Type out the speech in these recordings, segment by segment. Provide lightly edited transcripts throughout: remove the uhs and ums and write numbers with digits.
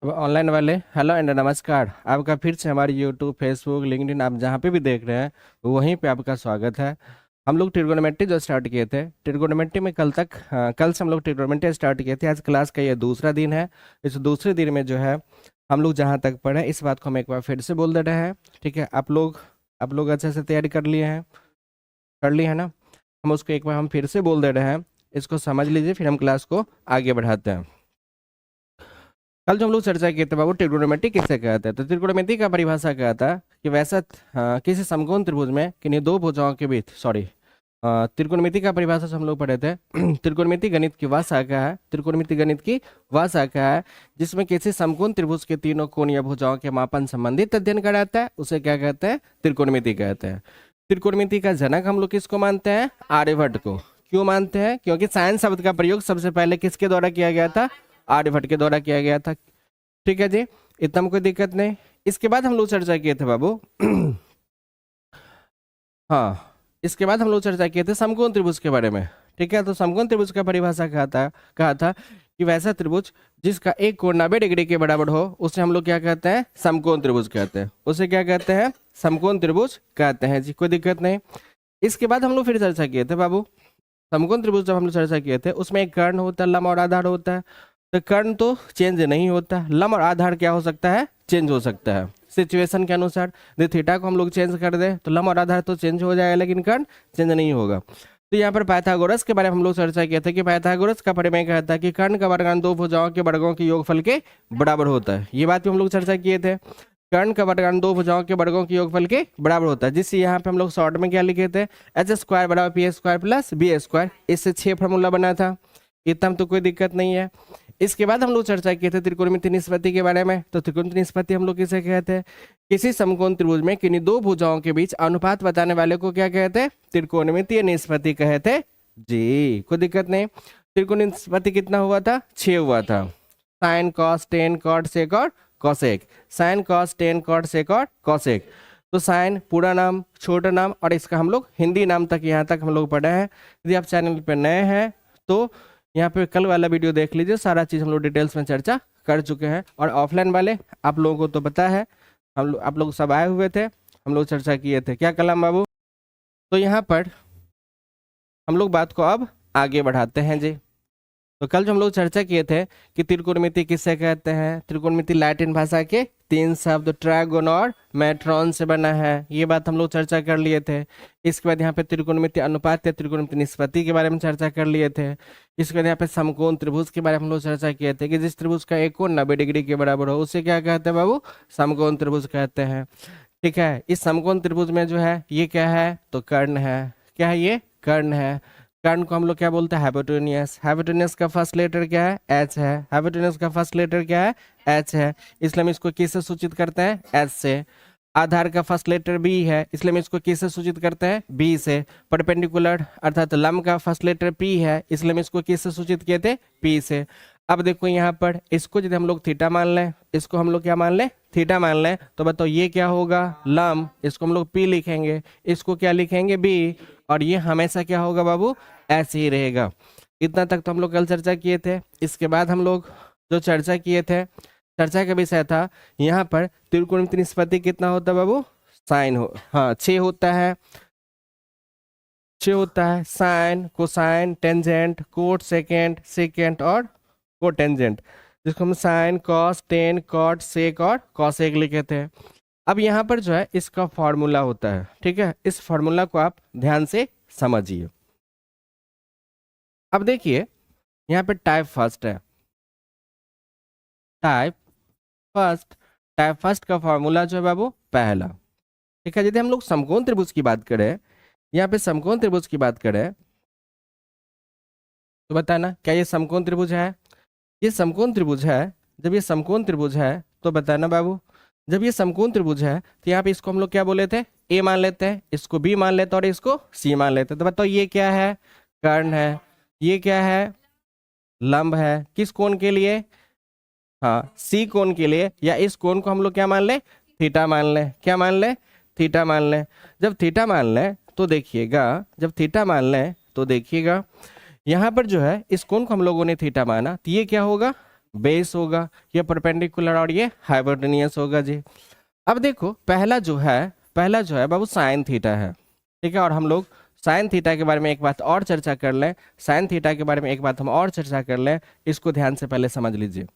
Online वाले hello and नमस्कार। आपका फिर से हमारे यूट्यूब फेसबुक लिंक्डइन आप जहाँ पे भी देख रहे हैं वहीं पे आपका स्वागत है। हम लोग ट्रिगोनोमेट्री जो स्टार्ट किए थे ट्रिगोनोमेट्री में कल से हम लोग ट्रिगोनोमेट्री स्टार्ट किए थे। आज क्लास का ये दूसरा दिन है। इस दूसरे दिन में जो है हम लोग जहाँ तक पढ़े इस बात को हम एक बार फिर से बोल दे रहे हैं। ठीक है, आप लोग अच्छे से तैयारी कर लिए हैं, कर ली है ना। हम उसको एक बार हम फिर से बोल दे रहे हैं, इसको समझ लीजिए, फिर हम क्लास को आगे बढ़ाते हैं। कल जो हम लोग चर्चा किए थे बाबू ट्रिगोनोमेट्री किससे कहते हैं, तो त्रिकोणमिति का परिभाषा क्या था कि वैसा किसी समकोण त्रिभुज में किन्हीं दो भुजाओं के बीच त्रिकोणमिति का परिभाषा से हम लोग पढ़े थे। त्रिकोणमिति गणित की वह शाखा है, त्रिकोणमिति गणित की वह शाखा है जिसमें किसी समकोण त्रिभुज के तीनों कोण या भुजाओं के मापन संबंधित अध्ययन कराता है, उसे क्या कहते हैं, त्रिकोणमिति कहते हैं। त्रिकोणमिति का जनक हम लोग किसको मानते हैं, आर्यभट्ट को। क्यों मानते हैं, क्योंकि साइन शब्द का प्रयोग सबसे पहले किसके द्वारा किया गया था, आर्यभट्ट के द्वारा किया गया था। ठीक है जी, इतना में कोई दिक्कत नहीं। इसके बाद हम लोग चर्चा किए थे बाबू हाँ, इसके बाद हम लोग चर्चा किए थे समकोण त्रिभुज के बारे में। ठीक है, तो समकोण त्रिभुज का परिभाषा कहा था कि वैसा त्रिभुज जिसका एक कोण 90 डिग्री के बराबर हो उसे हम लोग क्या कहते हैं, समकोण त्रिभुज कहते हैं। उसे क्या कहते हैं, समकोण त्रिभुज कहते हैं जी, कोई दिक्कत नहीं। इसके बाद हम लोग फिर चर्चा किए थे बाबू, समकोण त्रिभुज जब हम लोग चर्चा किए थे उसमें एक कर्ण होता है, लंब और आधार होता है। तो कर्ण तो चेंज नहीं होता, लंब और आधार क्या हो सकता है, चेंज हो सकता है सिचुएशन के अनुसार। यदि थीटा को हम लोग चेंज कर दें तो लंब और आधार तो चेंज हो जाएगा लेकिन कर्ण चेंज नहीं होगा। तो यहाँ पर पाइथागोरस के बारे में हम लोग चर्चा किए थे कि पाइथागोरस का प्रमेय कहता है कि कर्ण का वर्गांश दो भुजाओं के वर्गों के योगफल के बराबर होता है। ये बात भी हम लोग चर्चा किए थे, कर्ण का वर्गांश दो भुजाओं के वर्गों के योगफल के बराबर होता है, जिससे यहाँ पे हम लोग शॉर्ट में क्या लिखे थे, एच स्क्वायर बराबर P square plus B square. इससे 6 फार्मूला बना था, इतना में तो कोई दिक्कत नहीं है। इसके बाद हम लोग चर्चा किए थे त्रिकोणमिति निष्पत्ति के बारे में। तो त्रिकोणमिति निष्पत्ति हम लोग किसे कहते हैं, किसी समकोण त्रिभुज में किन्हीं दो भुजाओं के बीच अनुपात बताने वाले को क्या कहते हैं, त्रिकोणमितीय निष्पत्ति कहते जी, कोई दिक्कत नहीं। त्रिकोणमितीय निष्पत्ति कितना हुआ था, 6 हुआ था। Sine cos tan cot sec और cosec, sine cos tan cot sec और कॉसेक। तो साइन पूरा नाम, छोटा नाम और इसका हम लोग हिंदी नाम तक यहाँ तक हम लोग पढ़े हैं। यदि आप चैनल पर नए हैं तो यहाँ पे कल वाला वीडियो देख लीजिए, सारा चीज़ हम लोग डिटेल्स में चर्चा कर चुके हैं। और ऑफलाइन वाले आप लोगों को तो पता है, आप लोग सब आए हुए थे, हम लोग चर्चा किए थे, क्या कलम बाबू। तो यहाँ पर हम लोग बात को अब आगे बढ़ाते हैं जी। तो कल जो हम लोग चर्चा किए थे कि त्रिकोणमिति किससे कहते हैं, त्रिकोणमिति लैटिन भाषा के 3 शब्द ट्रायगोन और मेट्रॉन से बना है, ये बात हम लोग चर्चा कर लिए थे। इसके बाद यहाँ पे त्रिकोणमिति अनुपात या त्रिकोणमिति निष्पत्ति के बारे में चर्चा कर लिए थे। इसके बाद यहाँ पे समकोण त्रिभुज के बारे में हम लोग चर्चा किए थे कि जिस त्रिभुज का एक कोण 90 डिग्री के बराबर हो उसे क्या कहते हैं बाबू, समकोण त्रिभुज कहते हैं। ठीक है, इस समकोण त्रिभुज में जो है ये क्या है, तो कर्ण है। क्या है, ये कर्ण है। कर्ण को हम लोग क्या बोलते हैं, हाइपोटेनियस। हाइपोटेनियस का फर्स्ट लेटर क्या है, एच है। हाइपोटेनियस का फर्स्ट लेटर क्या है, एच है, इसलिए हम इसको किससे सूचित करते हैं, एच से। आधार का फर्स्ट लेटर बी है, इसलिए हम इसको किससे सूचित करते हैं, बी से। परपेंडिकुलर अर्थात लंब का फर्स्ट लेटर पी है, इसलिए हम इसको किससे सूचित किए थे, पी से। अब देखो यहाँ पर इसको यदि हम लोग थीटा मान लें, इसको हम लोग क्या मान लें, थीटा मान लें, तो बताओ ये क्या होगा, लंब, इसको हम लोग पी लिखेंगे, इसको क्या लिखेंगे, बी, और ये हमेशा क्या होगा बाबू, ऐसे ही रहेगा। इतना तक तो हम लोग कल चर्चा किए थे। इसके बाद हम लोग जो चर्चा किए थे, चर्चा का विषय था यहाँ पर त्रिकोणमिति निष्पत्ति कितना होता है बाबू, साइन हो, हाँ 6 होता है, 6 होता है। Sine, cosine, tangent, cosecant, secant और कोटेंजेंट, जिसको हम sine cos tan cot sec और कॉसेक लिखे थे। अब यहाँ पर जो है इसका फॉर्मूला होता है, ठीक है, इस फॉर्मूला को आप ध्यान से समझिए। अब देखिए यहाँ पे टाइप फर्स्ट है, टाइप फर्स्ट का फॉर्मूला जो है बाबू पहला। ठीक है, यदि हम लोग समकोण त्रिभुज की बात करें, यहाँ पे समकोण त्रिभुज की बात करें तो बताना क्या ये समकोण त्रिभुज है, ये समकोण त्रिभुज है। जब ये समकोण त्रिभुज है तो बताना बाबू, जब ये समकोण त्रिभुज है तो यहाँ पे इसको हम लोग क्या बोले थे, ए मान लेते हैं, इसको बी मान लेते हैं और इसको सी मान लेते हैं। तो बताओ ये क्या है, कर्ण है, ये क्या है, लंब है, किस कोण के लिए, हाँ सी कोण के लिए, या इस कोण को हम लोग क्या मान ले, थीटा मान ले, क्या मान ले, थीटा मान ले। जब थीटा मान ले तो देखिएगा, जब थीटा मान ले तो देखिएगा यहाँ पर जो है इस कोण को हम लोगों ने थीटा माना, तो ये क्या होगा, बेस होगा, ये परपेंडिकुलर और ये हाइपोटेनियस होगा जी। अब देखो पहला जो है बाबू साइन थीटा है, ठीक है। और हम लोग साइन थीटा के बारे में एक बात और चर्चा कर लें, साइन थीटा के बारे में एक बात हम और चर्चा कर लें, इसको ध्यान से पहले समझ लीजिए।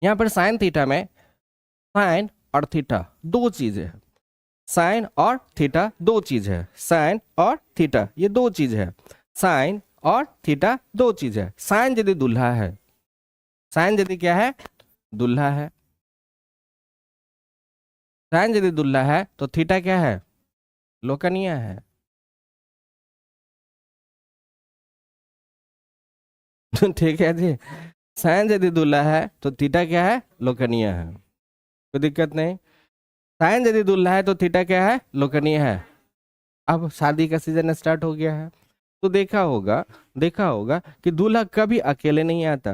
यहाँ पर साइन थीटा में साइन और थीटा दो चीजें हैं, साइन और थीटा दो चीज है, साइन और थीटा ये दो चीज है, साइन और थीटा दो चीज है। साइन यदि दूल्हा है, साइन यदि क्या है, दूल्हा है, साइन यदि दूल्हा है तो थीटा क्या है, लोकनिया है। ठीक है जी, साइन यदि दूल्हा है तो थीटा क्या है, लोकनिया है, कोई दिक्कत नहीं। साइन यदि दूल्हा है तो थीटा क्या है, लोकनिया है। अब शादी का सीजन स्टार्ट हो गया है, तो देखा होगा कि दूल्हा कभी अकेले नहीं आता,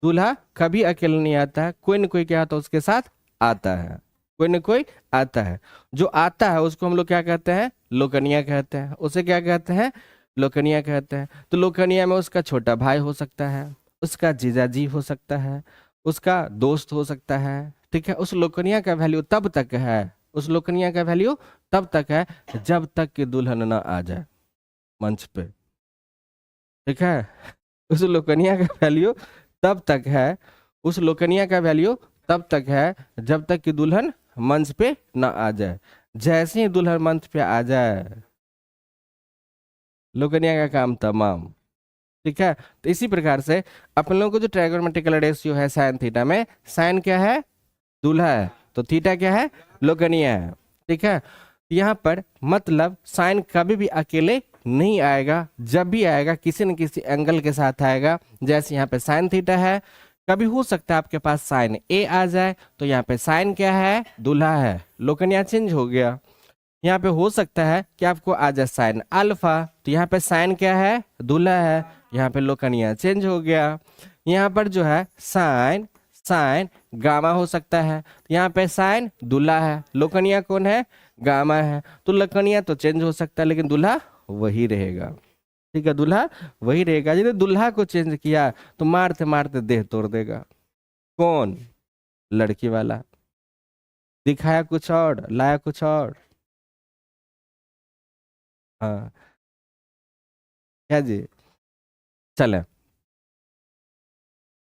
दूल्हा कभी अकेले नहीं आता है, कोई न कोई क्या आता है उसके साथ आता है, कोई न कोई आता है। जो आता है उसको हम लोग क्या कहते हैं, लोकनिया कहते हैं, उसे क्या कहते हैं, लोकनिया कहते हैं। तो लोकनिया में उसका छोटा भाई हो सकता है, उसका जीजाजी हो सकता है, उसका दोस्त हो सकता है, ठीक है। उस लोकनिया का वैल्यू तब तक है, उस लोकनिया का वैल्यू तब तक है जब तक कि दुल्हन ना आ जाए मंच पे, ठीक है। उस लोकनिया का वैल्यू तब तक है, उस लोकनिया का वैल्यू तब तक है जब तक कि दुल्हन मंच पे न आ जाए। जैसे ही दुल्हन मंच पे आ जाए लोकनिया का काम तमाम, ठीक है। तो इसी प्रकार से अपन लोगों को जो ट्रायगोनोमेट्रिकल रेशियो है साइन थीटा में, साइन क्या है, दूल्हा है, तो थीटा क्या है, लोकनिया है, ठीक है। यहाँ पर मतलब साइन कभी भी अकेले नहीं आएगा, जब भी आएगा किसी न किसी एंगल के साथ आएगा। जैसे यहाँ पे साइन थीटा है, कभी हो सकता है आपके पास साइन ए आ जाए, तो यहाँ पे साइन क्या है, दूल्हा है, लोकनिया चेंज हो गया। यहाँ पे हो सकता है कि आपको आ जाए साइन अल्फा, तो यहाँ पे साइन क्या है, दूल्हा है, यहाँ पे लोकनिया चेंज हो गया। यहाँ पर जो है साइन साइन गामा हो सकता है, तो यहाँ पे साइन दूल्हा है, लोकनिया कौन है, गामा है, तो लोकनिया तो चेंज हो सकता है लेकिन दूल्हा वही रहेगा, ठीक है, दूल्हा वही रहेगा। यदि दूल्हा को चेंज किया तो मारते मारते देह तोड़ देगा। कौन, लड़की वाला, दिखाया कुछ और लाया कुछ और। हाँ, क्या जी, चले।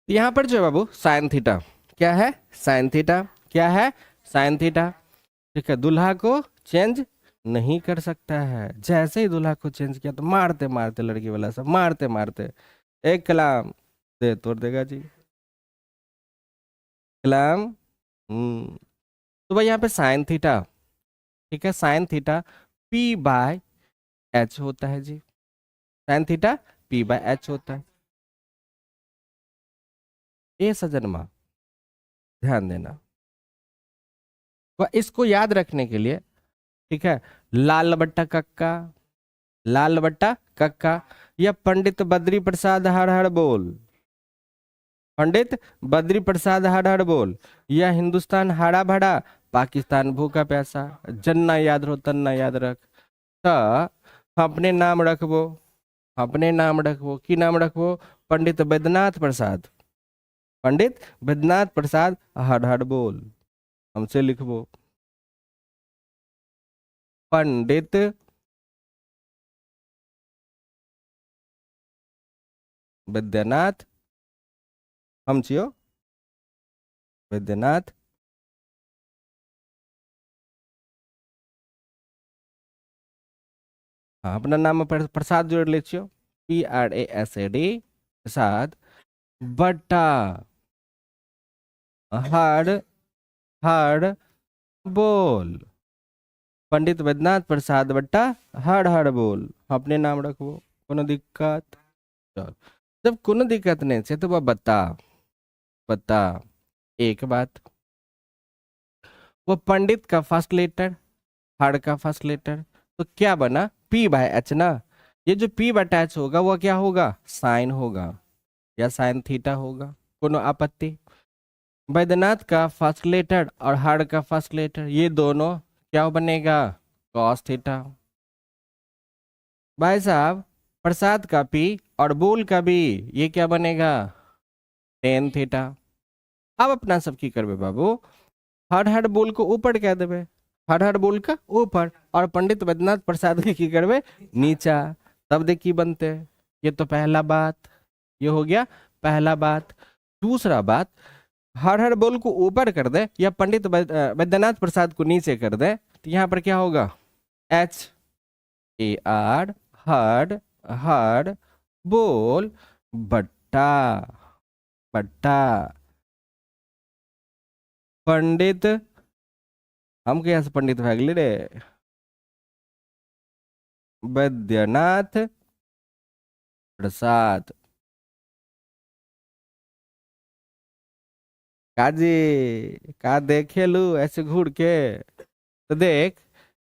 यहाँ पर जो है बाबू साइन थीटा क्या है, साइन थीटा क्या है, साइन थीटा, ठीक है। दूल्हा को चेंज नहीं कर सकता है, जैसे ही दूल्हा को चेंज किया तो मारते मारते लड़की वाला सब मारते मारते एक कलाम दे तोड़ देगा जी, कलाम। तो भाई यहाँ पे साइन थीटा, ठीक है, sine theta P by H होता है जी, sine theta P by H होता है। ये सजनमा ध्यान देना, वह इसको याद रखने के लिए, ठीक है, लाल बट्टा कक्का, लाल बट्टा कक्का, या पंडित बद्री प्रसाद हर हर बोल, पंडित बद्री प्रसाद हर हर बोल, या हिंदुस्तान हरा भरा पाकिस्तान भूखा प्यासा, जन्ना याद रहो तन्ना याद रख। तो अपने नाम रखबो, अपने नाम रखबो, की नाम रखबो, पंडित बैद्यनाथ प्रसाद, पंडित बैद्यनाथ प्रसाद हर हर बोल, हमसे लिखबो पंडित बैद्यनाथ, हम छियो बैद्यनाथ, हाँ अपना नाम में प्रसाद जोड़ ले छियो, PRASAD प्रसाद बट्टा हर हर बोल, पंडित बैद्यनाथ प्रसाद बट्टा हर हर बोल, अपने नाम रखबो, कोनो दिक्कत। चल, जब कोनो दिक्कत नहीं से तो वह बता बता एक बात, वो पंडित का फर्स्ट लेटर, हर का फर्स्ट लेटर, तो क्या बना, पी बाय एच ना। ये जो पी बटा एच होगा वो क्या होगा, साइन होगा या साइन थीटा होगा, कोनो आपत्ति। बैद्यनाथ का फर्स्ट लेटर और हर का फर्स्ट लेटर ये दोनों क्या बनेगा, कॉस थीटा। भाई साहब प्रसाद का पी और बोल का बी ये क्या बनेगा, टेन थीटा। अब अपना सब की करबे बाबू, हर बोल को ऊपर कह देबे, हर बोल का ऊपर, और पंडित वैद्यनाथ प्रसाद के की करबे नीचा। तब देख की बनते। ये तो पहला बात, ये हो गया पहला बात। दूसरा बात, हर बोल को ऊपर कर दे या पंडित वैद्यनाथ प्रसाद को नीचे कर दे, तो यहाँ पर क्या होगा, एच ए आर, हर, हर बोल बट्टा, बट्टा पंडित, हम क्या से पंडित भागले रे, वैद्यनाथ प्रसाद। काजी का देखे लू ऐसे घूर के, तो देख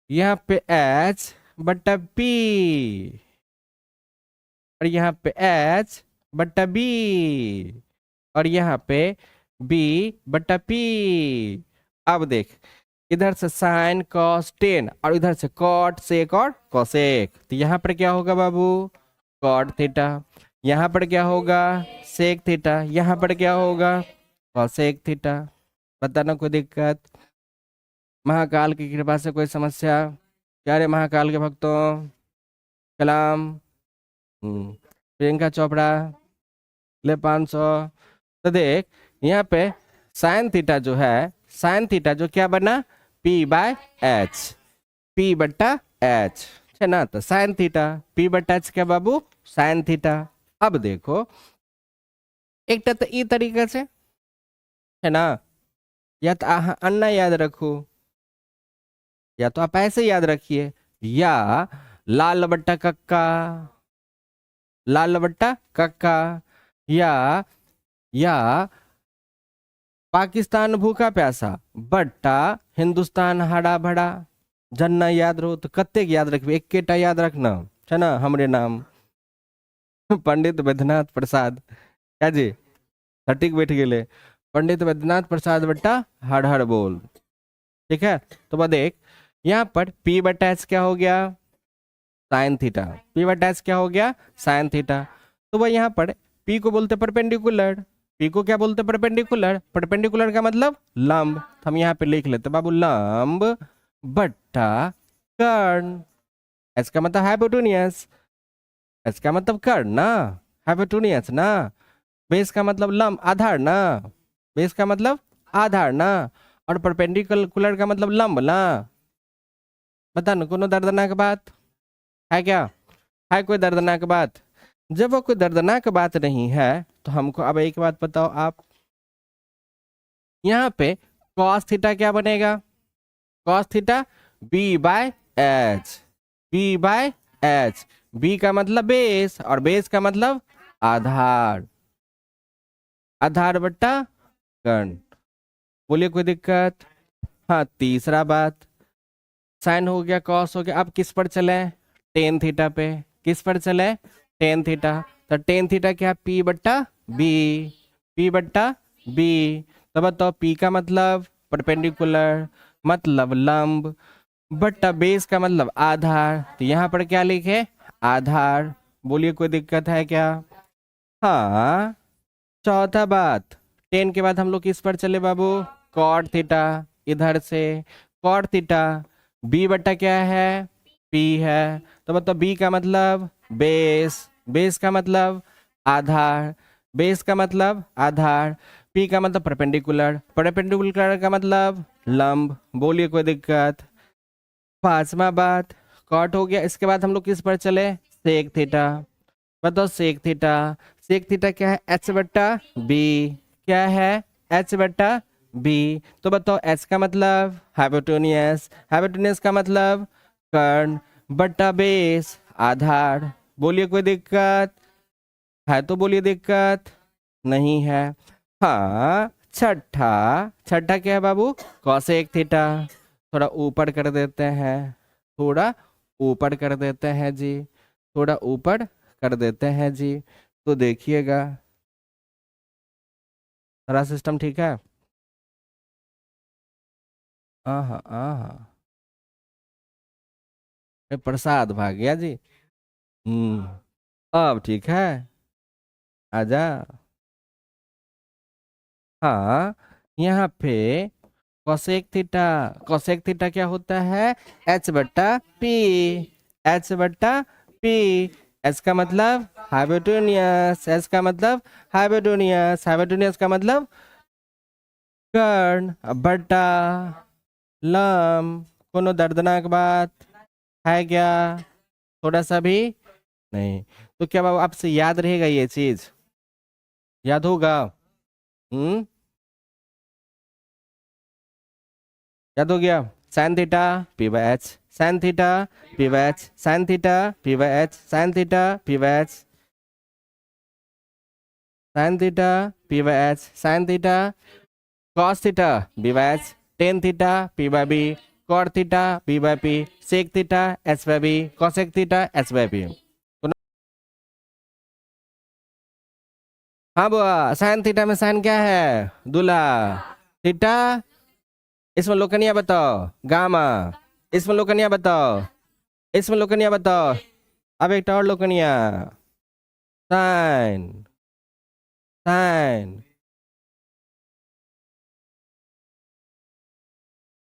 यहाँ पे एच बट्टा पी, और यहाँ पे एच बट्टा बी, और यहाँ पे बी बट्टा पी। अब देख, इधर से साइन कॉस टेन, और इधर से कॉट सेक और कोसेक, तो यहाँ पर क्या होगा बाबू, कॉट थीटा। यहाँ पर क्या होगा, सेक थीटा। यहाँ पर क्या होगा, कॉसेक थीटा। बताना कोई दिक्कत, महाकाल की कृपा से कोई समस्या, क्या रे महाकाल के भक्तों, कलाम, प्रियंका चोपड़ा ले 500। तो देख यहाँ पे साइन थीटा जो है, साइन थीटा जो क्या बना, पी बाय एच, पी बट्टा एच है ना, तो साइन थीटा पी बट्टा एच क्या बाबू, साइन थीटा। अब देखो एक तो ई तरीका से है ना, या तो अन्ना याद रखो, या तो आप ऐसे याद रखिए, या लाल बट्टा कक्का, लाल बट्टा कक्का, या पाकिस्तान भूखा प्यासा बट्टा हिंदुस्तान हरा भरा। जन्ना याद रहो तो कत्ते याद रखबे, एक याद रखना है ना, हमरे नाम पंडित वैद्यनाथ प्रसाद, क्या जी सटीक बैठ गए, पंडित वैद्यनाथ प्रसाद बट्टा हर बोल। ठीक है, तो बस देख यहाँ पर पी बट्टा एच क्या हो गया, साइन थीटा, पी बट्टा एच क्या हो गया, साइन थीटा। तो वह यहाँ पर पी को बोलते परपेंडिकुलर, पी को क्या बोलते परपेंडिकुलर, परपेंडिकुलर का मतलब लंब, तो हम यहाँ पे लिख लेते बाबू लंब बट्टा कर्ण। एच का मतलब हाइपोटेन्यूस, एच का मतलब कर्ण ना, हाइपोटेन्यूस ना, बेस का मतलब लंब आधार ना, बेस का मतलब आधार ना, और परपेंडिकुलर का मतलब लंब ना। बता ना कोनो दर्दनाक बात है क्या, है कोई दर्दनाक बात? जब वो कोई दर्दनाक बात नहीं है तो हमको अब एक बात बताओ आप, यहाँ पे cos थीटा क्या बनेगा, cos theta B by H, B by H, B का मतलब बेस, और बेस का मतलब आधार, आधार बट्टा कर्ण। बोलिए कोई दिक्कत? हाँ तीसरा बात, साइन हो गया, कॉस हो गया, अब किस पर चले, टेन थीटा पे, किस पर चले, टेन थीटा। तो टेन थीटा क्या, पी बट्टा बी, पी बट्टा बी। तो बताओ पी का मतलब परपेंडिकुलर मतलब लंब, बट्टा बेस का मतलब आधार, तो यहाँ पर क्या लिखे, आधार। बोलिए कोई दिक्कत है क्या? हाँ। चौथा बात, टेन के बाद हम लोग किस पर चले बाबू, कॉट थीटा, इधर से कॉट थीटा, बी बट्टा क्या है, पी है, तो बताओ बी का मतलब बेस, बेस का मतलब आधार, बेस का मतलब आधार, पी का मतलब परपेंडिकुलर, परपेंडिकुलर का मतलब लंब। बोलिए कोई दिक्कत? पांचवा बात, कॉट हो गया, इसके बाद हम लोग किस पर चले, सेक थीटा। बताओ सेक थीटा, सेक थीटा क्या है, एच बट्टा बी, क्या है, एच बट्टा बी। तो बताओ एच का मतलब हाइपोटेन्यूस, हाइपोटेन्यूस का मतलब कर्ण, बट्टा बेस आधार। बोलिए कोई दिक्कत है तो बोलिए, दिक्कत नहीं है। हाँ छठा, छठा क्या है बाबू, कॉसेक थीटा, थोड़ा ऊपर कर देते हैं, थोड़ा ऊपर कर देते हैं जी, थोड़ा ऊपर कर देते हैं जी। तो देखिएगा सारा सिस्टम ठीक है। आहा आहा, प्रसाद भाग गया जी। अब ठीक है, आजा। हाँ, यहाँ पे कोसेक थीटा क्या होता है? एच बट्टा पी, एच बट्टा पी। एच का मतलब हाइपोटेन्यूस, एच का मतलब हाइपोटेन्यूस, हाइपोटेन्यूस का मतलब कर्ण बट्टा लम। कोनो दर्दनाक बात है क्या? थोड़ा सा भी नहीं। तो क्या बाबू आपसे याद रहेगा ये चीज? याद होगा? हम्म, याद हो गया? Sine theta P by H, sine theta P by H, sine theta P by H, sine theta P by H, sine theta P by H, sine theta cos theta B by H, tan theta P by B, cot theta P by P, sec theta H by B, cosec theta H by P. हाँ बुआ, sine theta में sign क्या है? दूल्हा। Theta, इसमें लोकनिया बताओ। Gamma, इसमें लोकनिया बताओ। इसमें लोकनिया बताओ। अब एक और लोकनिया। साइन, साइन,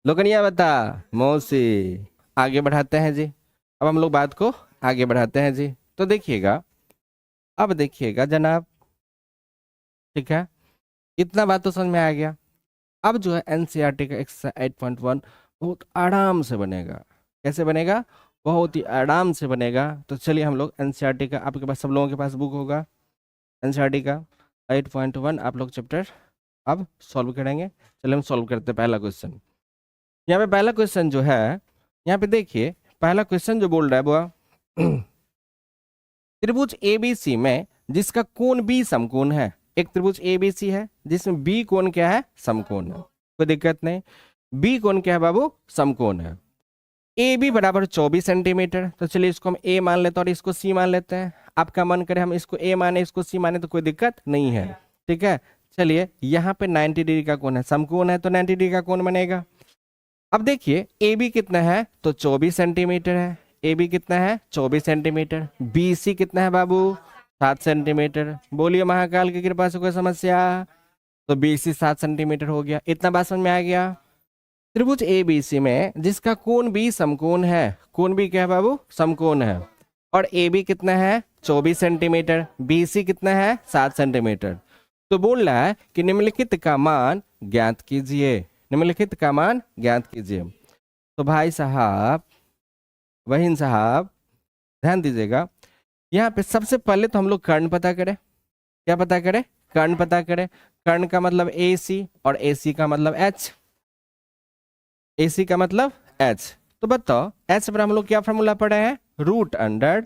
लोकनिया बता। मौसी। आगे बढ़ाते हैं जी। अब हम लोग बात को आगे बढ़ाते हैं जी। तो देखिएगा, अब देखिएगा जनाब, ठीक है, इतना बात तो समझ में आ गया। अब जो है एनसीईआरटी का एक्सरसाइज 8.1 बहुत आराम से बनेगा। कैसे बनेगा? बहुत ही आराम से बनेगा। तो चलिए हम लोग एनसीईआरटी का, आपके पास सब लोगों के पास बुक होगा एनसीईआरटी का 8.1, आप लोग चैप्टर अब सॉल्व करेंगे। चलिए हम सॉल्व करते हैं पहला क्वेश्चन। यहाँ पे पहला क्वेश्चन जो है, यहाँ पे देखिए पहला क्वेश्चन जो बोल रहा है बुआ, त्रिभुज एबीसी में जिसका कोण बी समकोण है। एक त्रिभुज एबीसी है जिसमें बी कोण क्या है? समकोण है। कोई दिक्कत नहीं। बी कोण क्या है बाबू? समकोण है। ए बी बराबर 24 सेंटीमीटर। तो चलिए इसको हम ए मान लेते हैं और इसको सी मान लेते हैं। आपका मन करे हम इसको ए माने इसको सी माने तो कोई दिक्कत नहीं है, ठीक है। चलिए यहाँ पे 90 डिग्री का कोण है, समकोण है तो 90 डिग्री का कोण बनेगा। अब देखिए ए बी कितना है? तो 24 सेंटीमीटर है। ए बी कितना है? 24 सेंटीमीटर। बी सी कितना है बाबू? 7 सेंटीमीटर। बोलिए महाकाल की कृपा से कोई समस्या? तो बी सी 7 सेंटीमीटर हो गया। इतना बात समझ में आ गया? त्रिभुज ए बी सी में जिसका कोण बी समकोण है, कोण बी क्या है बाबू? समकोण है। और ए बी कितना है? 24 सेंटीमीटर। बी सी कितना है? 7 सेंटीमीटर। तो बोल रहा है कि निम्नलिखित का मान ज्ञात कीजिए, निम्नलिखित का मान ज्ञात कीजिए। तो भाई साहब, वहीन साहब, ध्यान दीजिएगा। यहाँ पे सबसे पहले तो हम लोग कर्ण पता करें। क्या पता करें? कर्ण पता करें। कर्ण का मतलब ए सी और ए सी का मतलब एच, ए सी का मतलब एच। तो बताओ एच पर हम लोग क्या फॉर्मूला पढ़े हैं? Root under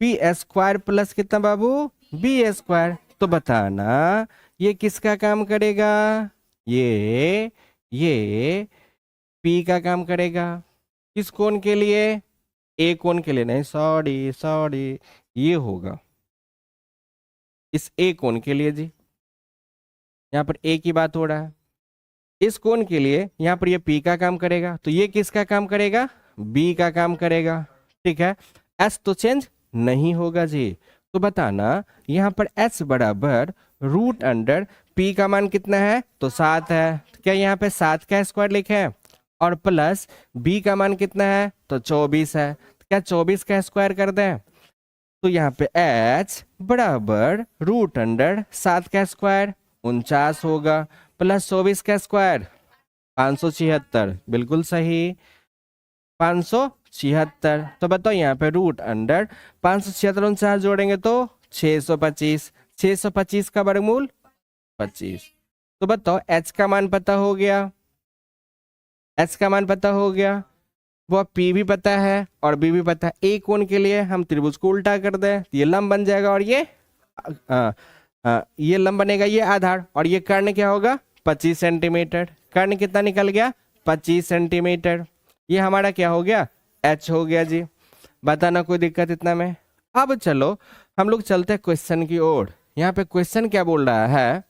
P square plus कितना बाबू? B square. तो बताना ये किसका काम करेगा? ये पी का काम करेगा। किस कोण के लिए? ए कोण के लिए नहीं, सॉरी सॉरी, ये होगा इस ए कोण के लिए जी। यहाँ पर ए की बात हो रहा है। इस कोण के लिए यहाँ पर ये पी का काम करेगा, तो ये किसका काम करेगा? बी का काम करेगा, ठीक है। एस तो चेंज नहीं होगा जी। तो बताना यहाँ पर एच बराबर रूट अंडर पी का मान कितना है? तो 7 है। तो क्या यहाँ पे 7 का स्क्वायर लिखे हैं? और प्लस बी का मान कितना है? तो 24 है। तो क्या 24 का स्क्वायर कर दें? तो यहाँ पे एच बराबर रूट अंडर 7 का स्क्वायर 49 होगा, प्लस 24 का स्क्वायर 576, बिल्कुल सही 576। तो बताओ यहाँ पे रूट अंडर 576 49 जोड़ेंगे तो 625, 625 का वर्गमूल 25। तो बताओ एच का मान पता हो गया, एच का मान पता हो गया, वो पी भी पता है और बी भी पता है। ए कोण के लिए हम त्रिभुज को उल्टा कर दें, ये लंब बन जाएगा और ये लंब बनेगा, ये आधार, और ये कर्ण क्या होगा? 25 सेंटीमीटर। कर्ण कितना निकल गया? 25 सेंटीमीटर। ये हमारा क्या हो गया? एच हो गया जी। बताना कोई दिक्कत इतना में? अब चलो हम लोग चलते हैं क्वेश्चन की ओर। यहाँ पे क्वेश्चन क्या बोल रहा है?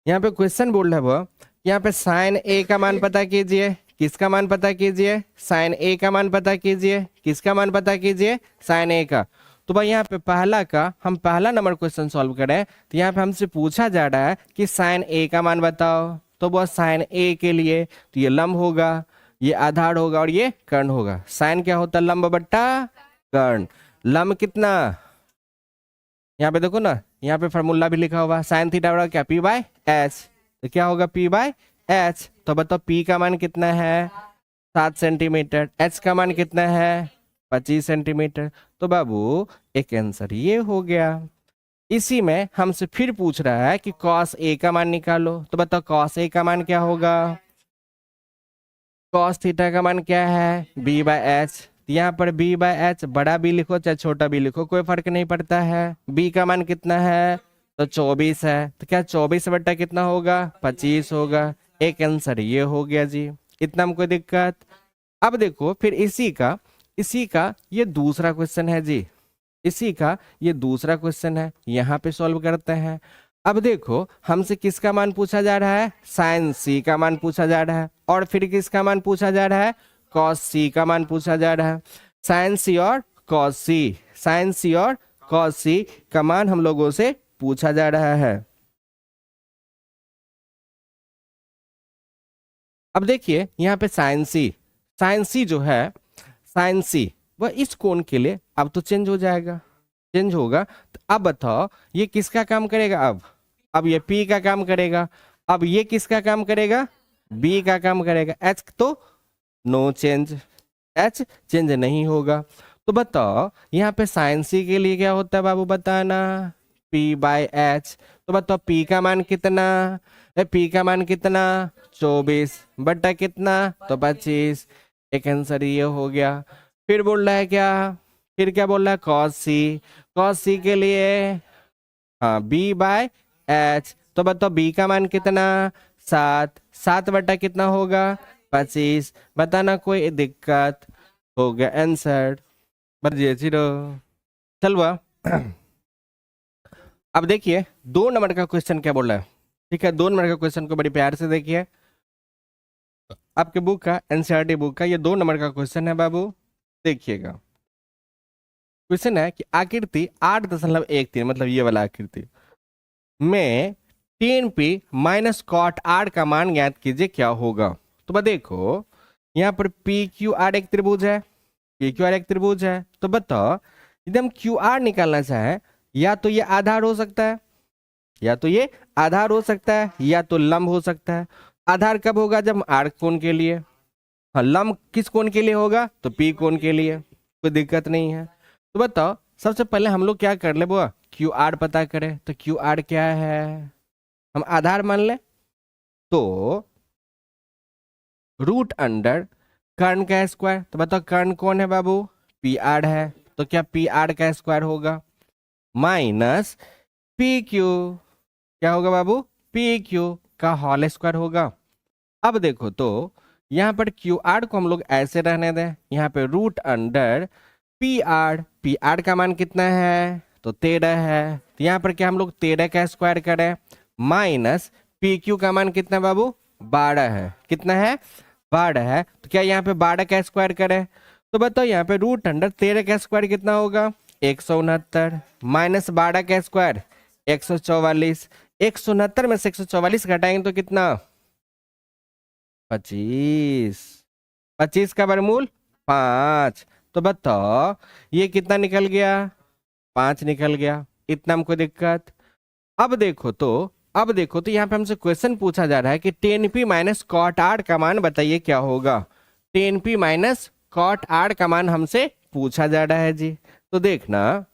यहाँ पे क्वेश्चन बोल रहा है वो, यहाँ पे साइन ए का मान पता कीजिए। किसका मान पता कीजिए? साइन ए का मान पता कीजिए। किसका मान पता कीजिए? साइन ए का। तो भाई यहाँ पे पहला का हम पहला नंबर क्वेश्चन सॉल्व करें तो यहाँ पे हमसे पूछा जा रहा है कि साइन ए का मान बताओ। तो वो साइन ए के लिए तो ये लंब होगा, ये आधार होगा और ये कर्ण होगा। साइन क्या होता है? लंब बट्टा कर्ण। लंब कितना, यहाँ पे देखो ना, यहाँ पे फॉर्मूला भी लिखा हुआ, साइन थीटा बराबर क्या? P by H. तो क्या होगा? P by H. तो बताओ पी का मान कितना है? 7 सेंटीमीटर। एच का मान कितना है? 25 सेंटीमीटर। तो बाबू एक आंसर ये हो गया। इसी में हमसे फिर पूछ रहा है कि कॉस ए का मान निकालो। तो बताओ कॉस ए का मान क्या होगा? कॉस थीटा का मान क्या है? B by H. यहाँ पर बी बाय एच, बड़ा बी लिखो चाहे छोटा बी लिखो कोई फर्क नहीं पड़ता है। बी का मान कितना है? तो 24 है। तो क्या 24 बट्टा कितना होगा? 25 होगा। एक आंसर ये हो गया जी। इतना में कोई दिक्कत? अब देखो फिर इसी का ये दूसरा क्वेश्चन है जी। इसी का ये दूसरा क्वेश्चन है, यहाँ पे सॉल्व करते हैं। अब देखो हमसे किसका मान पूछा जा रहा है? साइन सी का मान पूछा जा रहा है। और फिर किसका मान पूछा जा रहा है? कॉस सी का मान पूछा जा रहा है। साइन सी और कॉस सी, साइन सी और कॉस सी का मान हम लोगों से पूछा जा रहा है। अब देखिए यहाँ पे साइन सी जो है, साइन सी वह इस कोण के लिए अब तो चेंज हो जाएगा, चेंज होगा। तो अब बताओ ये किसका काम करेगा? अब ये P का काम करेगा। अब ये किसका काम करेगा? B का काम करेगा। H तो नो चेंज, H चेंज नहीं होगा। तो बताओ यहाँ पे साइन सी के लिए क्या होता है बाबू बताना? P by H. तो बताओ P का मान कितना? P का मान कितना? 24 बट्टा कितना? तो 25। एक आंसर ये हो गया। फिर बोल रहा है क्या? फिर क्या बोल रहा है? कॉस सी के लिए हाँ बी बाय एच। तो बताओ बी का मान कितना? 7 बट्टा कितना होगा? 25। बताना कोई दिक्कत? हो गया आंसर। बस जीरो चल हुआ। अब देखिए 2 नंबर का क्वेश्चन क्या बोल रहा है। ठीक है, 2 नंबर का क्वेश्चन को बड़ी प्यार से देखिए। आपके बुक का एनसीईआरटी बुक का ये 2 नंबर का क्वेश्चन है बाबू, देखिएगा। क्वेश्चन है कि आकृति 8.13 मतलब ये वाला आकृति में 10p माइनस कॉट आर का मान ज्ञात कीजिए क्या होगा। तो बस देखो यहाँ पर पी क्यू आर एक त्रिभुज है, पी क्यू आर एक त्रिभुज है। तो बताओ यदि हम क्यू आर निकालना चाहें, या तो ये आधार हो सकता है, या तो ये आधार हो सकता है, या तो लंब हो सकता है। आधार कब होगा? जब आर कोण के लिए। हाँ, लंब किस कोण के लिए होगा? तो पी कोण के लिए। कोई दिक्कत नहीं है। तो बताओ सबसे पहले हम लोग क्या कर ले बुआ? क्यू आर पता करें। तो क्यू आर क्या है? हम आधार मान ले तो रूट अंडर कर्ण का स्क्वायर। तो बताओ कर्ण कौन है बाबू? पी आर है। तो क्या पी आर का स्क्वायर होगा माइनस पी क्यू। क्या होगा बाबू? पी क्यू का होल स्क्वायर होगा। अब देखो तो यहाँ पर क्यू आर को हम लोग ऐसे रहने दें, यहाँ पे रूट अंडर पी आर का मान कितना है? तो 13 है। तो यहाँ पर क्या हम लोग 13 का स्क्वायर करें माइनस पी क्यू का मान कितना है बाबू? 12 है। कितना है? 12 है। तो क्या यहाँ पे 12 का स्क्वायर करें? तो बताओ यहाँ पे रूट अंडर 13 का स्क्वायर कितना होगा? 169 माइनस 12 का स्क्वायर 144। 169 में से 144 घटाएंगे तो कितना? 25। 25 का वर्गमूल 5। तो बताओ ये कितना निकल गया? 5 निकल गया। इतना हमको दिक्कत? अब देखो तो यहाँ पे हमसे क्वेश्चन पूछा जा रहा है कि 10p माइनस कॉट आर का मान बताइए क्या होगा। 10p माइनस कॉट आर का मान हमसे पूछा जा रहा है जी। तो देखना,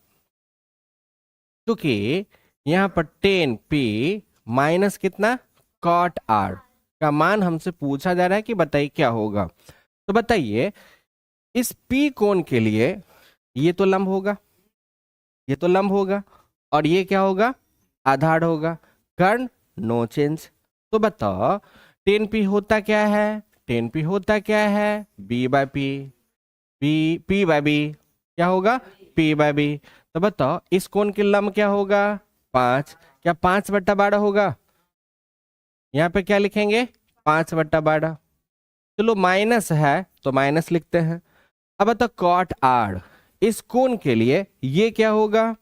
क्योंकि यहाँ पर 10p माइनस कितना कॉट आर का मान हमसे पूछा जा रहा है कि बताइए क्या होगा। तो बताइए इस p कोण के लिए ये तो लंब होगा, ये तो लंब होगा, और ये क्या होगा? आधार होगा। कर्ण नो चेंज। तो बताओ 10p होता क्या है? 10p होता क्या है? b by P, p by b क्या होगा? p by b। तो बताओ इस कोण के लंब क्या होगा? 5। क्या 5/12 होगा? यहाँ पे क्या लिखेंगे? 5/12। चलो माइनस है तो माइनस लिखते हैं। अब बताओ कॉट आर, इस कोण के लिए ये क्या होगा,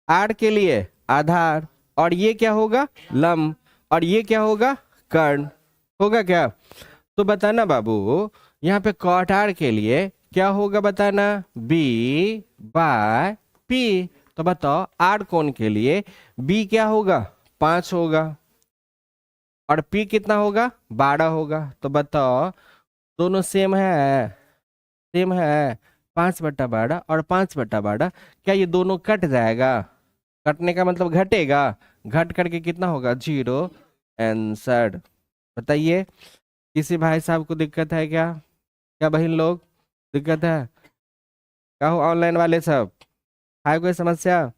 आड़ के लिए आधार, और ये क्या होगा लंब, और ये क्या होगा कर्ण, होगा क्या। तो बताना बाबू यहाँ पे कॉट आर के लिए क्या होगा, बताना बी बाय पी। तो बताओ आर कोण के लिए बी क्या होगा 5 होगा, और पी कितना होगा 12 होगा। तो बताओ दोनों सेम है, सेम है, 5/12 और 5/12, क्या ये दोनों कट जाएगा, कटने का मतलब घटेगा, घट करके कितना होगा 0 आंसर। बताइए किसी भाई साहब को दिक्कत है क्या, क्या बहन लोग दिक्कत है, क्या हो ऑनलाइन वाले सब, है कोई समस्या।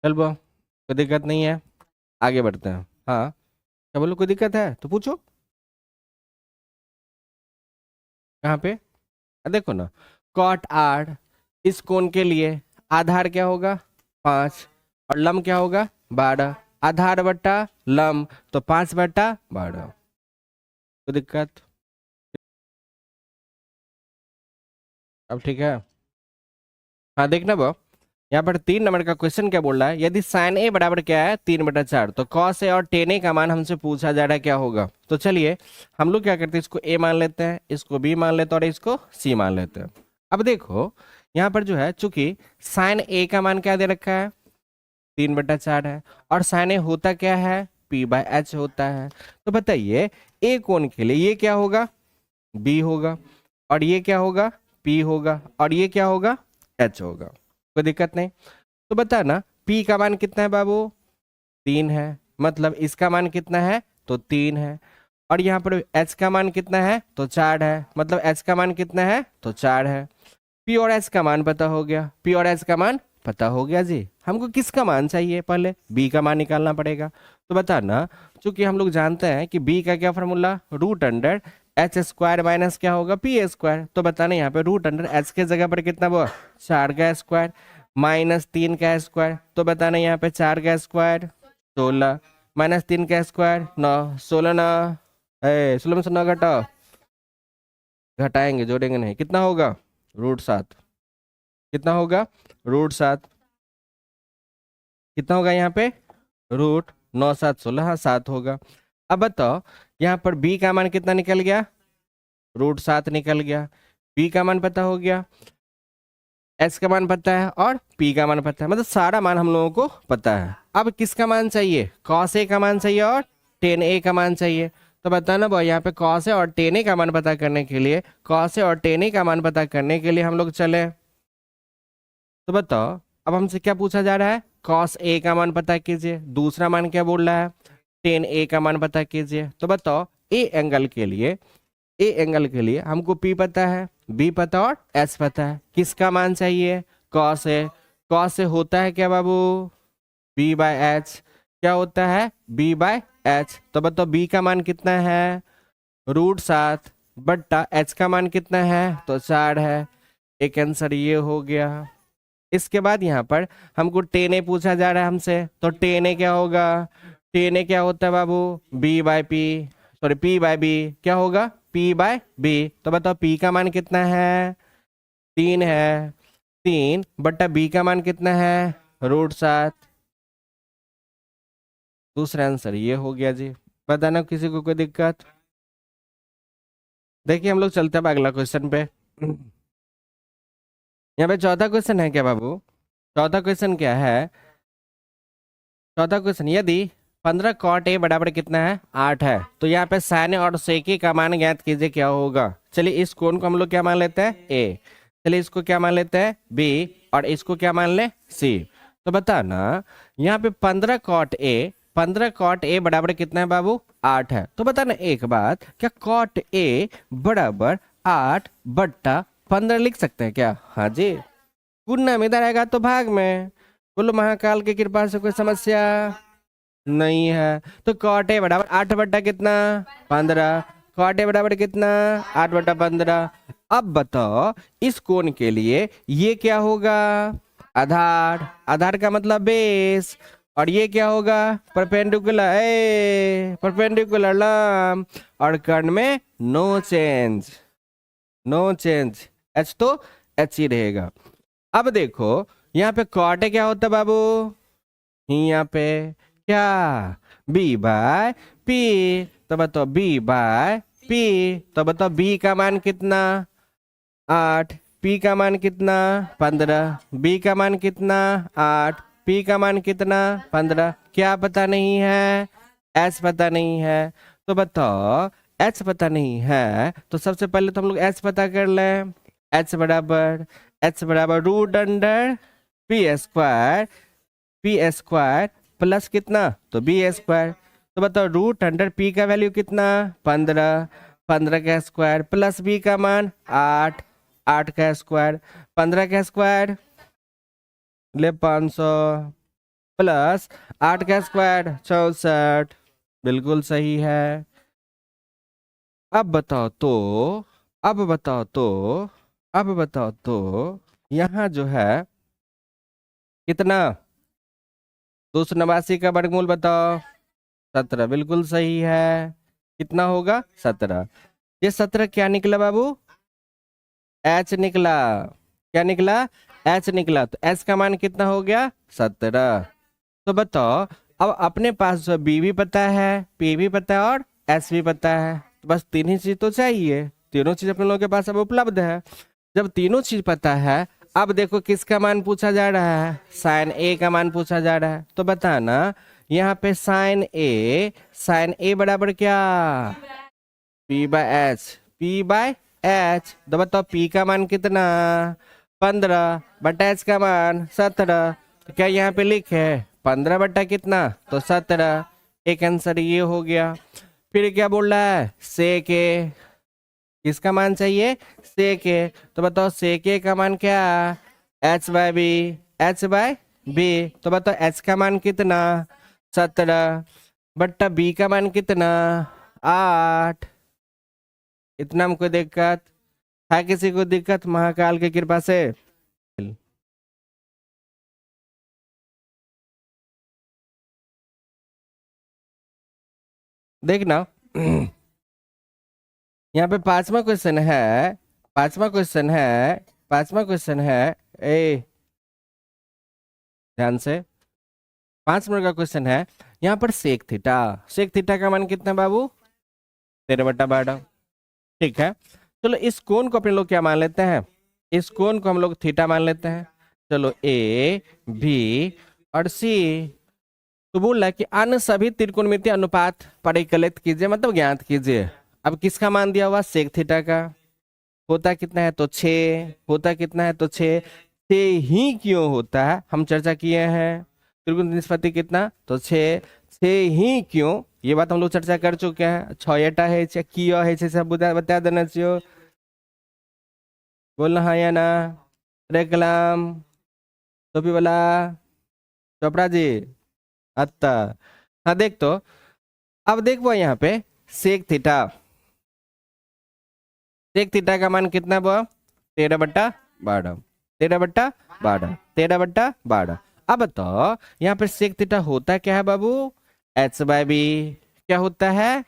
चल बो कोई दिक्कत नहीं है, आगे बढ़ते हैं। हाँ क्या बोलो, कोई दिक्कत है तो पूछो। कहाँ पे, देखो ना, कॉट आर इस कोण के लिए आधार क्या होगा 5, और लंब क्या होगा 12, आधार बट्टा लंब, तो 5/12। कोई दिक्कत, अब ठीक है। हाँ देखना बो, यहाँ पर 3 नंबर का क्वेश्चन क्या बोल रहा है, यदि साइन ए बराबर क्या है 3/4, तो कॉस ए और टेन ए का मान हमसे पूछा जा रहा है क्या होगा। तो चलिए हम लोग क्या करते हैं, इसको ए मान लेते हैं, इसको बी मान लेते हैं, और इसको सी मान लेते हैं। अब देखो यहाँ पर जो है चूंकि साइन ए का मान क्या दे रखा है 3/4 है, और साइन ए होता क्या है p/h होता है। तो बताइए ए कोण के लिए ये क्या होगा b होगा, और ये क्या होगा p होगा, और ये क्या होगा h होगा। कोई दिक्कत नहीं। तो बता ना p का मान कितना है बाबू 3 है, मतलब इसका मान कितना है तो 3 है, और यहाँ पर h का मान कितना है तो 4 है, मतलब h का मान कितना है तो 4 है। p और h का मान पता हो गया, p और h का मान पता हो गया जी। हमको किसका मान चाहिए, पहले b का मान निकालना पड़ेगा। तो बताना चूंकि हम लोग जानते हैं कि b का क्या फॉर्मूला √h² माइनस क्या होगा p²। तो बताना यहाँ पे √h के जगह पर कितना हुआ 4 का स्क्वायर माइनस 3 का स्क्वायर। तो बताना यहाँ पे 4 का स्क्वायर 16 माइनस 3 का स्क्वायर 9, 16 ना 16 में से 9 घटाओ, घटाएंगे जोड़ेंगे नहीं, कितना होगा √7, कितना होगा √7, कितना होगा यहाँ पे √9 7 16, हाँ 7 होगा। अब बताओ यहाँ पर b का मान कितना निकल गया √7 निकल गया, b का मान पता हो गया, s का मान पता है, और p का मान पता है, मतलब सारा मान हम लोगों को पता है। अब किसका मान चाहिए cos a का मान चाहिए और tan a का मान चाहिए। तो बताना भाई यहाँ पे cos a और tan a का मान पता करने के लिए, cos a और tan a का मान पता करने के लिए हम लोग चले। तो बताओ अब हमसे क्या पूछा जा रहा है cos a का मान पता कीजिए, दूसरा मान क्या बोल रहा है tan a का मान पता कीजिए। तो बताओ ए एंगल के लिए, ए एंगल के लिए हमको p पता है, b पता और s पता है, किसका मान चाहिए cos a। cos a होता है क्या बाबू b/h, क्या होता है b/h। तो बताओ b का मान कितना है √7 बट्टा h का मान कितना है तो 4 है, एक आंसर ये हो गया। इसके बाद यहाँ पर हमको tan a पूछा जा रहा है हमसे, तो tan a क्या होगा, tan a क्या होता है बाबू b/p, सॉरी p/b, क्या होगा p/b। तो बताओ p का मान कितना है 3 है, 3 बट्टा b का मान कितना है √7, दूसरा आंसर ये हो गया जी। बताना किसी को कोई दिक्कत। देखिए हम लोग चलते हैं अब अगला क्वेश्चन पे। यहाँ पे चौथा क्वेश्चन है क्या बाबू, चौथा क्वेश्चन क्या है, चौथा क्वेश्चन यदि 15 cot a बराबर कितना है 8 है, तो यहाँ पे sin और sec का मान ज्ञात कीजिए क्या होगा। चलिए इस कोण को हम लोग क्या मान लेते हैं a, चलिए इसको क्या मान लेते हैं b, और इसको क्या मान ले c। तो बताना यहाँ पे 15 cot a बराबर कितना है बाबू 8 है। तो बताना एक बात, क्या cot a बराबर 8/15 लिख सकते हैं क्या, हाँ जी। गुणा में इधर आएगा तो भाग में, बोलो महाकाल की कृपा से कोई समस्या नहीं है। तो cot a बराबर 8 बट्टा कितना 15, कॉट ए बराबर कितना 8/15। अब बताओ इस कोण के लिए ये क्या होगा, आधार, आधार का मतलब बेस, और ये क्या होगा परपेंडिकुलर, परपेंडिकुलर लंब, और कर्ण में no change, no change, H तो एच ही रहेगा। अब देखो यहाँ पे कॉट क्या होता है बाबू, यहाँ पे क्या b/p, तो बताओ b/p, तो बताओ b का मान कितना 8, p का मान कितना 15, b का मान कितना 8, p का मान कितना 15, क्या पता नहीं है, s पता नहीं है। तो बताओ h पता नहीं है, तो सबसे पहले तो हम लोग h पता कर लें। h बराबर root under P square plus कितना तो बी स्क्वायर। तो बताओ रूट अंडर पी का वैल्यू कितना 15, 15 का स्क्वायर प्लस बी का मान 8, 8 का स्क्वायर, 15 का स्क्वायर ले 500 प्लस 8 का स्क्वायर 64, बिल्कुल सही है। अब बताओ तो, अब बताओ तो, अब बताओ तो यहाँ जो है कितना 289 का वर्गमूल बताओ 17, बिल्कुल सही है। कितना होगा 17। ये 17 क्या निकला बाबू, एच निकला, क्या निकला एच निकला। तो एच का मान कितना हो गया 17। तो बताओ अब अपने पास जो बी भी पता है, पी भी पता है और एस भी पता है, तो बस तीन ही चीज तो चाहिए, तीनों चीज अपने लोगों के पास अब उपलब्ध है। जब तीनों चीज पता है, अब देखो किसका मान पूछा जा रहा है, साइन ए का मान पूछा जा रहा है। तो बताना यहाँ पे साइन ए बराबर क्या p/h, p/h। तो बताओ p का मान कितना 15 बटा h का मान 17। तो क्या यहाँ पे लिखे 15 बटा कितना तो 17, एक आंसर ये हो गया। फिर क्या बोल रहा है सेक ए, किसका मान चाहिए सेक ए। तो बताओ सेक ए का मान क्या h/b, h/b। तो बताओ h का मान कितना 17 बट्टा b का मान कितना 8। इतना हमको दिक्कत है, किसी को दिक्कत महाकाल की कृपा से। देखना यहाँ पे पांचवा क्वेश्चन है, पांचवा क्वेश्चन है, पांचवा क्वेश्चन है, ए ध्यान से 5 नंबर का क्वेश्चन है। यहाँ पर सेक थीटा का मान कितना बाबू 13/12, ठीक है। चलो इस कोण को अपने लोग क्या मान लेते हैं, इस कोण को हम लोग थीटा मान लेते हैं। चलो ए बी और सी, तो बोल रहा है कि अन्य सभी त्रिकोणमितीय अनुपात परिकलित कीजिए, मतलब ज्ञात कीजिए। अब किसका मान दिया हुआ सेक थीटा का, होता कितना है तो 6, होता कितना है तो 6, 6 ही क्यों होता है हम चर्चा किए हैं। त्रिकोण निष्पत्ति कितना तो 6, 6 ही क्यों ये बात हम लोग चर्चा कर चुके हैं। 6 है किया है सब बता देना चाहिए, बोलना हाँ या ना। रेकलाम टोपी वाला चोपड़ा जी अत्ता, हाँ देख तो अब देखो यहाँ पे सेक थीटा, सेक थीटा का मान कितना हुआ 13/12, 13/12, 13/12। अब बताओ यहाँ पे सेक थीटा होता क्या है बाबू h/b, क्या होता है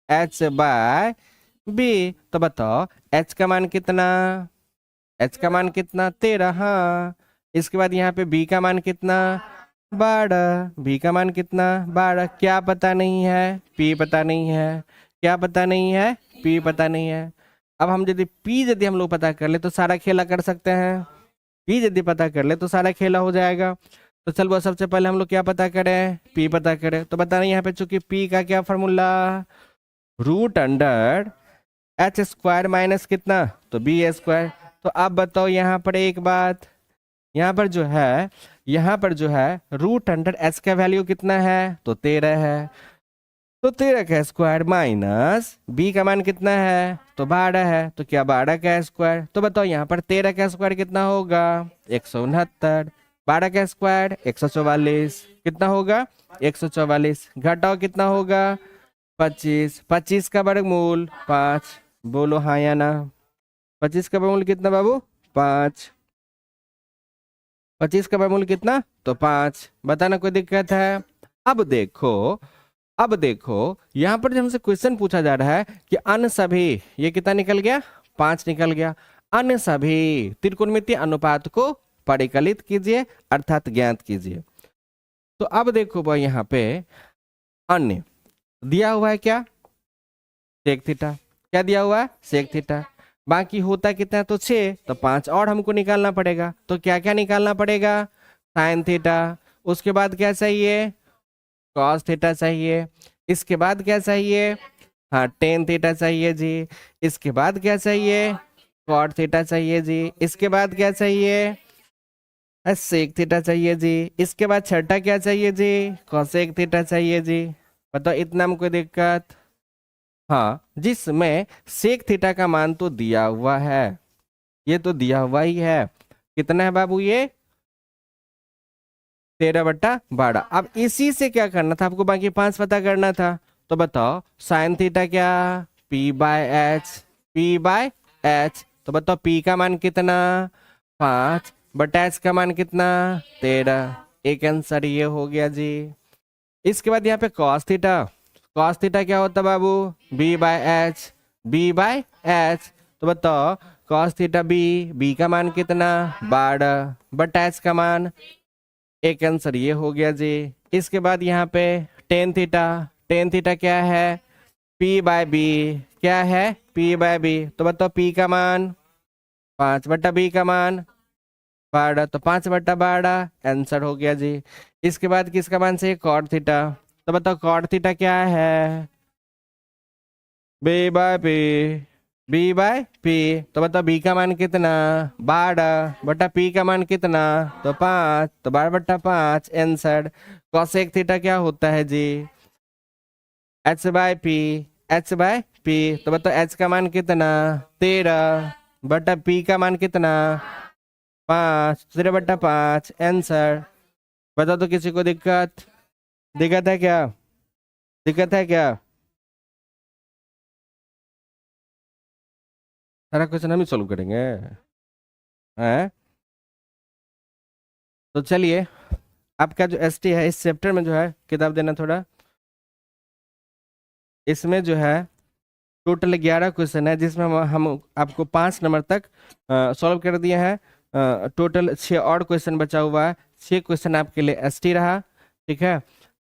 h/b। तो बताओ h का मान कितना, h का मान कितना 13, हाँ। इसके बाद यहाँ पे b का मान कितना 12, b का मान कितना 12, क्या पता नहीं है p पता नहीं है, क्या पता नहीं है p पता नहीं है। अब हम यदि हम लोग पता कर ले तो सारा खेला कर सकते हैं, p यदि पता कर ले तो सारा खेला हो जाएगा। तो चलो सबसे पहले हम लोग क्या पता करें p पता करें। तो बताना यहाँ पे चूंकि p का क्या formula root under H square minus कितना तो बी स्क्वायर। तो अब बताओ यहाँ पर एक बात, यहाँ पर जो है, यहाँ पर जो है रूट अंडर एच का वैल्यू कितना है तो 13 है। तो 13 का स्क्वायर माइनस बी का मान कितना है तो 12 है। तो क्या 12 का स्क्वायर, तो बताओ यहाँ पर 13 का स्क्वायर कितना होगा 169, 12 का स्क्वायर 144, कितना होगा 144, घटाओ कितना होगा 25, 25 का वर्गमूल 5, बोलो हाँ या ना। 25 का वर्गमूल कितना बाबू? 5। 25 का वर्गमूल कितना? तो 5। बताना कोई दिक्कत है? अब देखो, अब देखो यहाँ पर जब हमसे क्वेश्चन पूछा जा रहा है कि अन्य सभी, ये कितना निकल गया? 5 निकल गया। अन्य सभी त्रिकोणमितीय अनुपात को परिकलित कीजिए अर्थात ज्ञात कीजिए। तो अब देखो भाई यहाँ पे अन्य दिया हुआ है क्या? Sec theta. क्या दिया हुआ है? Sec theta. बाकी होता कितना है? तो 6, तो 5 और हमको निकालना पड़ेगा। तो क्या क्या निकालना पड़ेगा? Sine theta. उसके बाद क्या चाहिए? कॉस थीटा चाहिए। इसके बाद क्या चाहिए? हाँ, टेन थीटा चाहिए जी। इसके बाद क्या चाहिए? कॉट थीटा चाहिए जी। इसके बाद क्या चाहिए? सेक थीटा चाहिए जी। इसके बाद छठा क्या चाहिए जी? कोसेक थीटा चाहिए जी। बताओ इतना में कोई दिक्कत? हाँ, जिसमें सेक थीटा का मान तो दिया हुआ है, ये तो दिया हुआ ही है। कितना है बाबू ये? 13/12। अब इसी से क्या करना था आपको? बाकी 5 पता करना था। तो बताओ साइन थीटा क्या? P/H। P/H। तो बताओ P का मान कितना? 5/H का मान कितना? 13। एक आंसर ये हो गया जी। इसके बाद यहाँ पे कॉस थीटा। कॉस थीटा क्या होता बाबू? B/H। B/H। तो बताओ कॉस थीटा B का मान कितना? 12/H का मान, एक आंसर ये हो गया जी। इसके बाद यहाँ पे टेन थीटा। टेन थीटा क्या है? P/B। क्या है? P/B। तो बताओ P का मान? 5/B का मान 12, तो 5/12 आंसर हो गया जी। इसके बाद किसका मान से? Cot theta. तो बताओ कॉट थीटा क्या है? B/P। B/P। तो बताओ B का मान कितना? 12/P का मान कितना? तो 5, तो 12/5 आंसर। कॉसेक थीटा क्या होता है जी? H/P। H/P। तो बताओ H का मान कितना? 13/P का मान कितना? 5, 13/5 आंसर। बताओ तो किसी को दिक्कत? दिक्कत है क्या? दिक्कत है क्या? सारा क्वेश्चन हम ही सोल्व करेंगे हैं? तो चलिए, आपका जो एसटी है इस चैप्टर में जो है किताब देना थोड़ा। इसमें जो है टोटल 11 क्वेश्चन है, जिसमें हम आपको 5 नंबर तक सॉल्व कर दिए हैं। टोटल 6 और क्वेश्चन बचा हुआ है। 6 क्वेश्चन आपके लिए एसटी रहा। ठीक है,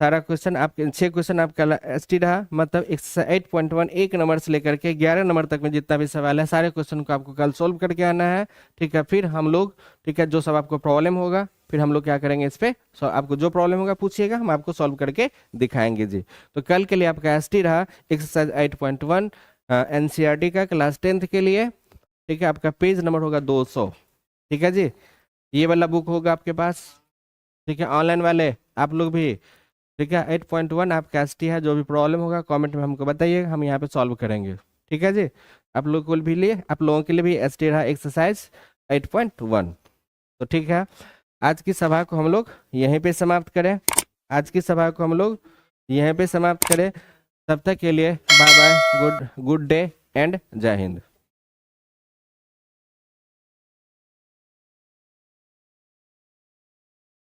सारा क्वेश्चन आपके 6 क्वेश्चन आपका एसटी रहा। मतलब एक्सरसाइज 8.1 1 नंबर से लेकर के 11 नंबर तक में जितना भी सवाल है सारे क्वेश्चन को आपको कल सोल्व करके आना है। ठीक है, फिर हम लोग, ठीक है, जो सब आपको प्रॉब्लम होगा फिर हम लोग क्या करेंगे इस पे, आपको जो प्रॉब्लम होगा पूछिएगा, हम आपको सॉल्व करके दिखाएंगे जी। तो कल के लिए आपका एसटी रहा एक्सरसाइज 8.1 एनसीईआरटी का क्लास 10th के लिए। ठीक है, आपका पेज नंबर होगा 200। ठीक है जी, ये वाला बुक होगा आपके पास। ठीक है, ऑनलाइन वाले आप लोग भी। ठीक है, 8.1 आपका एसटी है। जो भी प्रॉब्लम होगा कमेंट में हमको बताइए, हम यहाँ पे सॉल्व करेंगे। ठीक है जी, आप लोग को भी लिए, आप लोगों के लिए भी एसटी रहा एक्सरसाइज 8.1। तो ठीक है, आज की सभा को हम लोग यहीं पे समाप्त करें। आज की सभा को हम लोग यहीं पे समाप्त करें। तब तक के लिए bye bye, good day and जय हिंद।